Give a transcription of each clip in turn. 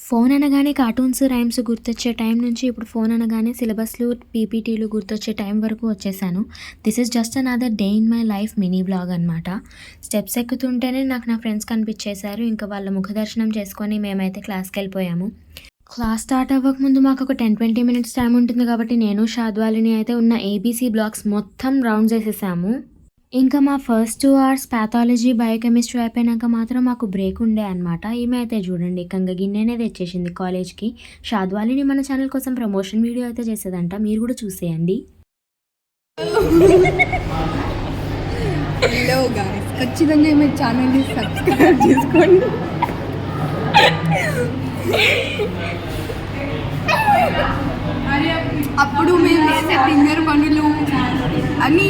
Phone అనగానే cartoons, rhymes గుర్తొచ్చే time నుంచి ఇప్పుడు ఫోన్ అనగానే సిలబస్‌లు, పీపీటీలు గుర్తొచ్చే టైం వరకు వచ్చేసాను. This is just another day in my life mini vlog అనమాట. స్టెప్స్ ఎక్కుతుంటేనే నాకు నా ఫ్రెండ్స్ కనిపించేశారు. ఇంకా వాళ్ళ ముఖదర్శనం చేసుకొని మేమైతే క్లాస్‌కెళ్ళిపోయాము. క్లాస్ స్టార్ట్ అవ్వకముందు మాకు ఒక 10-20 మినిట్స్ టైం ఉంటుంది కాబట్టి నేను, షాద్వాలిని అయితే ఉన్న ఏబీసీ బ్లాక్స్ మొత్తం రౌండ్స్ ఏసేసాము. ఇంకా మా ఫస్ట్ 2 అవర్స్ పాథాలజీ, బయోకెమిస్ట్రీ అయిపోయినాక మాత్రం మాకు బ్రేక్ ఉండే అనమాట. ఈమె అయితే చూడండి ఏకంగా గిన్నెనే తెచ్చేసింది కాలేజ్‌కి. షాద్వాలిని మన ఛానల్ కోసం ప్రమోషన్ వీడియో అయితే చేసేదంట. మీరు కూడా చూసేయండి. హలో గాయ్స్, ఖచ్చితంగా మీ ఛానల్ని సబ్స్క్రైబ్ చేసుకోండి. అప్పుడు మేము చేసే ఫింగర్ పనులు అన్నీ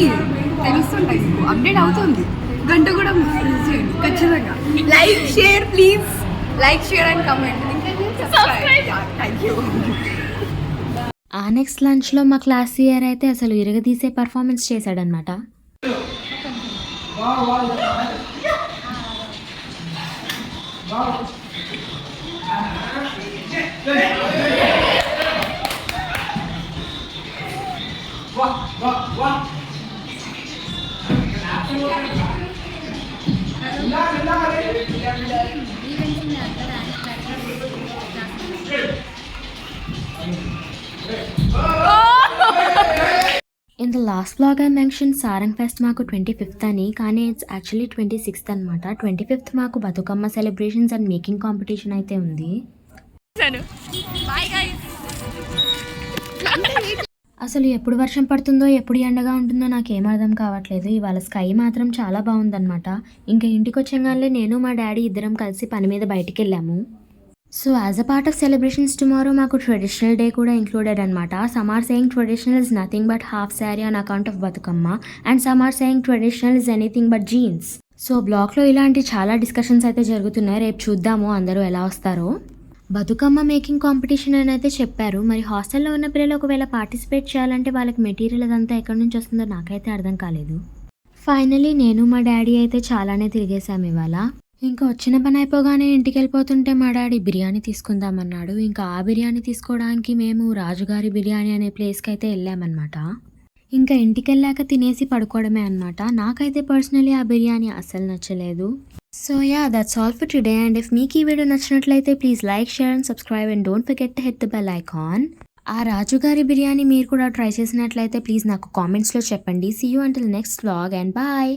తెలుస్తుంటాయి, మీకు అప్డేట్ అవుతుంది. గంట కూడా మిస్ చేయండి ఖచ్చితంగా. Like share please, like share and comment. Thank you. ఆ నెక్స్ట్ లంచ్‌లో మా క్లాస్ ఇయర్ అయితే అసలు ఇరగదీసే పర్ఫార్మెన్స్ చేశాడనమాట. In the last vlog I mention Sarang fest మాకు 25th అని, కానీ ఇట్స్ యాక్చువల్లీ 26th అనమాట. 25th మాకు Bathukamma celebrations and making competition అయితే ఉంది. అసలు ఎప్పుడు వర్షం పడుతుందో ఎప్పుడు ఎండగా ఉంటుందో నాకేం అర్థం కావట్లేదు. ఇవాళ స్కై మాత్రం చాలా బాగుందన్నమాట. ఇంకా ఇంటికి వచ్చేగానే నేను మా డాడీ ఇద్దరం కలిసి పని మీద బయటికి వెళ్ళాము. So as a part of celebrations tomorrow మాకు ట్రెడిషనల్ డే కూడా ఇంక్లూడెడ్ అనమాట. Some are saying traditional is nothing but half sari on account of Bathukamma, and some are saying traditional is anything but jeans. So బ్లాగ్లో ఇలాంటి చాలా discussions అయితే జరుగుతున్నాయి. రేపు చూద్దాము అందరూ ఎలా వస్తారో. బతుకమ్మ మేకింగ్ కాంపిటీషన్ అని అయితే చెప్పారు. మరి హాస్టల్లో ఉన్న పిల్లలు ఒకవేళ పార్టిసిపేట్ చేయాలంటే వాళ్ళకి మెటీరియల్ అదంతా ఎక్కడి నుంచి వస్తుందో నాకైతే అర్థం కాలేదు. ఫైనలీ నేను మా డాడీ అయితే చాలానే తిరిగేసాము ఇవాళ. ఇంకా వచ్చిన పని అయిపోగానే ఇంటికి వెళ్ళిపోతుంటే మా డాడీ బిర్యానీ తీసుకుందామన్నాడు. ఇంకా ఆ బిర్యానీ తీసుకోవడానికి మేము రాజుగారి బిర్యానీ అనే ప్లేస్కి అయితే వెళ్ళామన్నమాట. ఇంకా ఇంటికి వెళ్ళాక తినేసి పడుకోవడమే అనమాట. నాకైతే పర్సనలీ ఆ బిర్యానీ అస్సలు నచ్చలేదు. So yeah, that's all for today. And if మీకు ఈ వీడియో నచ్చినట్లయితే please like, share and subscribe and don't forget to hit the bell icon. ఆ రాజుగారి బిర్యానీ మీరు కూడా ట్రై చేసినట్లయితే ప్లీజ్ నాకు కామెంట్స్లో చెప్పండి. See you until next vlog and bye.